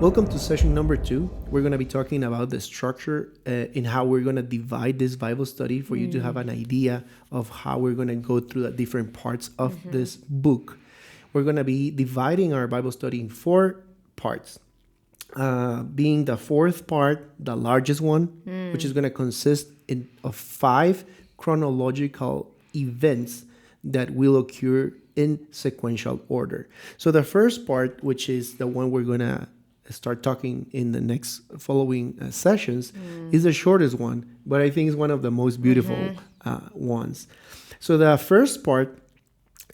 Welcome to session number 2. We're going to be talking about the structure in how we're going to divide this Bible study for you to have an idea of how we're going to go through the different parts of this book. We're going to be dividing our Bible study in 4 parts, being the fourth part, the largest one, which is going to consist of 5 chronological events that will occur in sequential order. So the first part, which is the one we're going to start talking in the next following sessions, is the shortest one, but I think it's one of the most beautiful ones. So the first part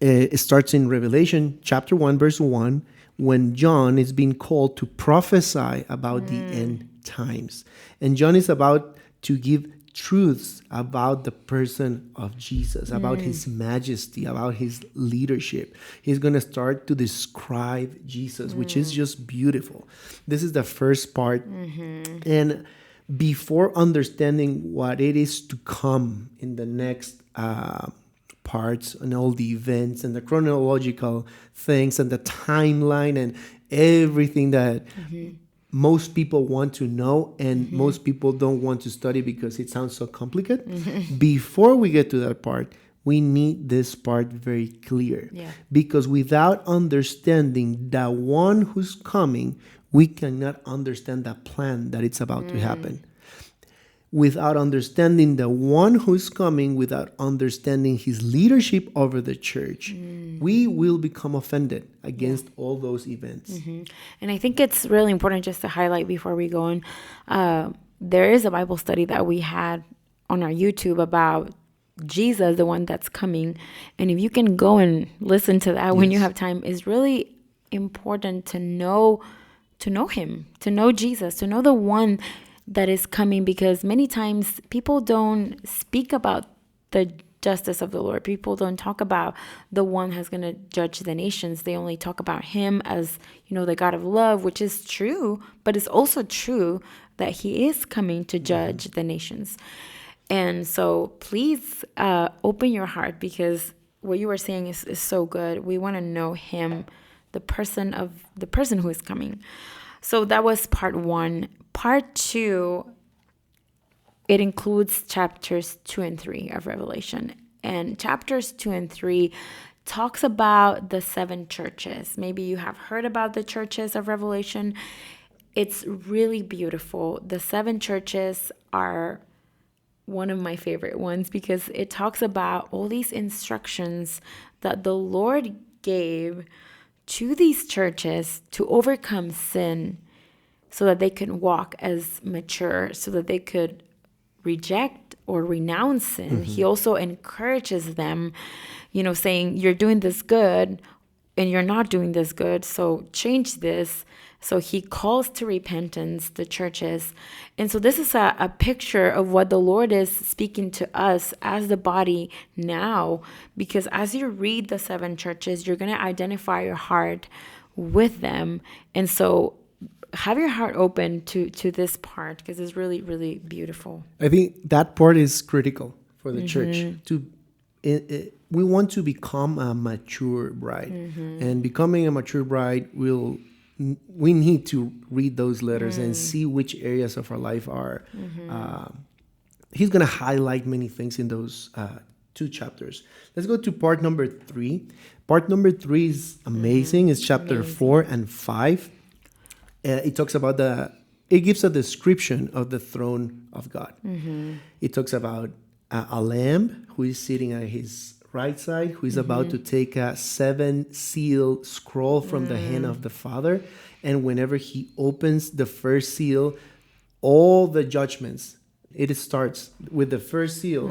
it starts in Revelation chapter 1, verse 1, when John is being called to prophesy about the end times. And John is about to give truths about the person of Jesus, about his majesty, about his leadership. He's going to start to describe Jesus, which is just beautiful. This is the first part. And before understanding what it is to come in the next parts and all the events and the chronological things and the timeline and everything that most people want to know and most people don't want to study because it sounds so complicated. Before we get to that part, we need this part very clear. Because without understanding the one who's coming, we cannot understand the plan that it's about to happen. Without understanding the one who's coming, without understanding his leadership over the church, we will become offended against all those events. And I think it's really important just to highlight before we go on, there is a Bible study that we had on our YouTube about Jesus, the one that's coming. And if you can go and listen to that when you have time, it's really important to know him, to know Jesus, to know the one that is coming, because many times people don't speak about the justice of the Lord. People don't talk about the one who's going to judge the nations. They only talk about him as, the God of love, which is true, but it's also true that he is coming to judge the nations. And so please open your heart, because what you were saying is so good. We want to know him, the person who is coming. So that was part 1. Part 2, it includes chapters 2 and 3 of Revelation. And chapters 2 and 3 talks about the 7 churches. Maybe you have heard about the churches of Revelation. It's really beautiful. The 7 churches are one of my favorite ones because it talks about all these instructions that the Lord gave to these churches to overcome sin, so that they can walk as mature, so that they could reject or renounce sin. He also encourages them, saying, you're doing this good and you're not doing this good, so change this. So he calls to repentance the churches. And so this is a picture of what the Lord is speaking to us as the body now, because as you read the 7 churches, you're going to identify your heart with them. And so have your heart open to this part, because it's really, really beautiful. I think that part is critical for the church. We want to become a mature bride. And becoming a mature bride, we need to read those letters and see which areas of our life are. He's going to highlight many things in those 2 chapters. Let's go to part number 3. Part number 3 is amazing. It's chapter 4 and 5. It talks about it gives a description of the throne of God. It talks about a lamb who is sitting at his right side, who is about to take a 7-seal scroll from the hand of the Father. And whenever he opens the first seal, all the judgments, it starts with the first seal.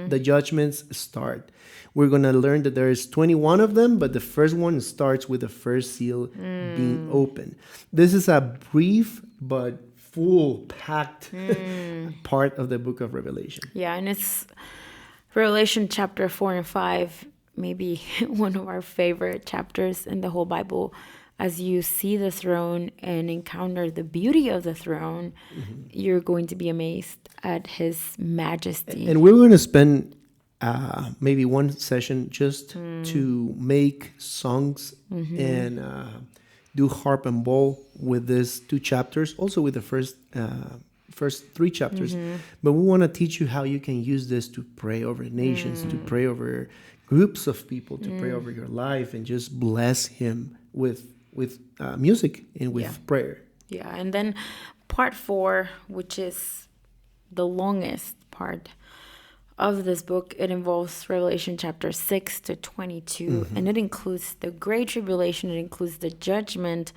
The judgments start. We're going to learn that there's 21 of them, but the first one starts with the first seal being open. This is a brief but full packed part of the book of Revelation. Yeah, and it's Revelation chapter 4 and 5, maybe one of our favorite chapters in the whole Bible. As you see the throne and encounter the beauty of the throne, you're going to be amazed at his majesty. And we're going to spend maybe one session just to make songs and do harp and bowl with these 2 chapters, also with the first 3 chapters. But we want to teach you how you can use this to pray over nations, to pray over groups of people, to pray over your life, and just bless Him with music and with prayer. Yeah, and then part 4, which is the longest part of this book, it involves Revelation chapter 6 to 22, and it includes the Great Tribulation, it includes the judgment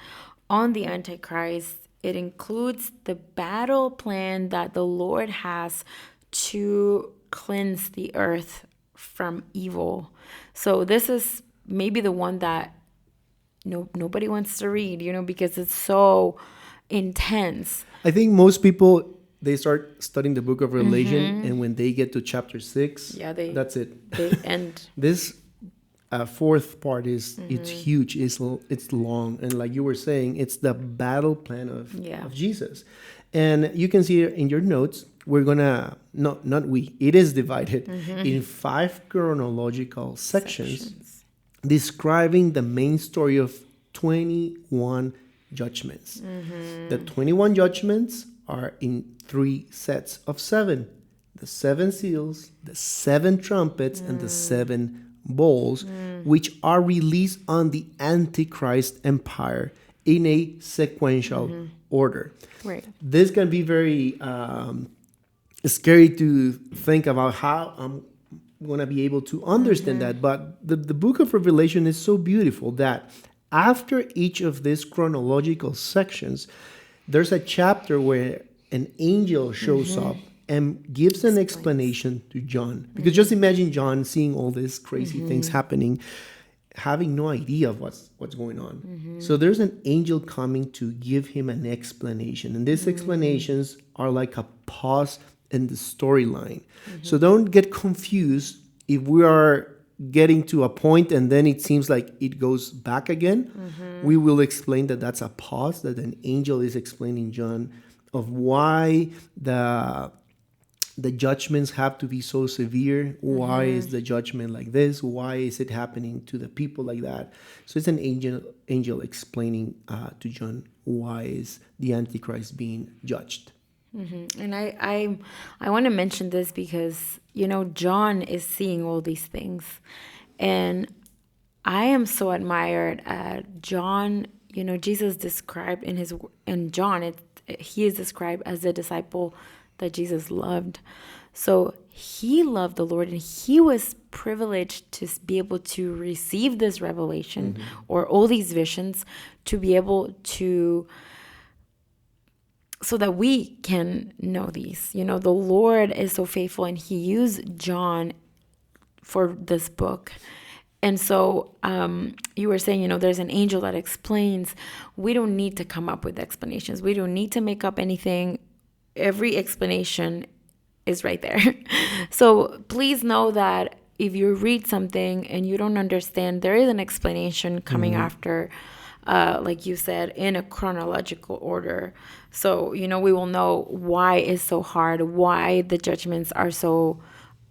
on the Antichrist, it includes the battle plan that the Lord has to cleanse the earth from evil. So this is maybe the one that nobody wants to read, because it's so intense. I think most people, they start studying the book of Revelation, and when they get to chapter 6, that's it. They end. This 4th part is it's huge. It's long, and like you were saying, it's the battle plan of Jesus. And you can see in your notes, we're gonna it is divided in 5 chronological sections describing the main story of 21 judgments. The 21 judgments are in 3 sets of 7. The 7 seals, the 7 trumpets, and the 7 bowls, which are released on the Antichrist empire in a sequential order. Right. This can be very scary to think about how I'm going to be able to understand that. But the book of Revelation is so beautiful that after each of these chronological sections, there's a chapter where an angel shows up and gives an explanation to John. Because just imagine John seeing all these crazy things happening, having no idea of what's going on. So there's an angel coming to give him an explanation. And these explanations are like a pause in the storyline. So don't get confused if we are getting to a point and then it seems like it goes back again. We will explain that that's a pause, that an angel is explaining John of why the judgments have to be so severe. Why is the judgment like this? Why is it happening to the people like that? So it's an angel explaining to John why is the Antichrist being judged. And I want to mention this because, John is seeing all these things. And I am so admired at John. Jesus described in John, he is described as the disciple that Jesus loved. So he loved the Lord, and he was privileged to be able to receive this revelation or all these visions, to be able to, so that we can know these. The Lord is so faithful, and he used John for this book. And so you were saying, there's an angel that explains. We don't need to come up with explanations. We don't need to make up anything. Every explanation is right there. So please know that if you read something and you don't understand, there is an explanation coming after, like you said, in a chronological order. So, we will know why it's so hard, why the judgments are so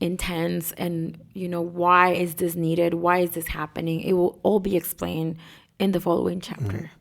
intense, and, why is this needed? Why is this happening? It will all be explained in the following chapter.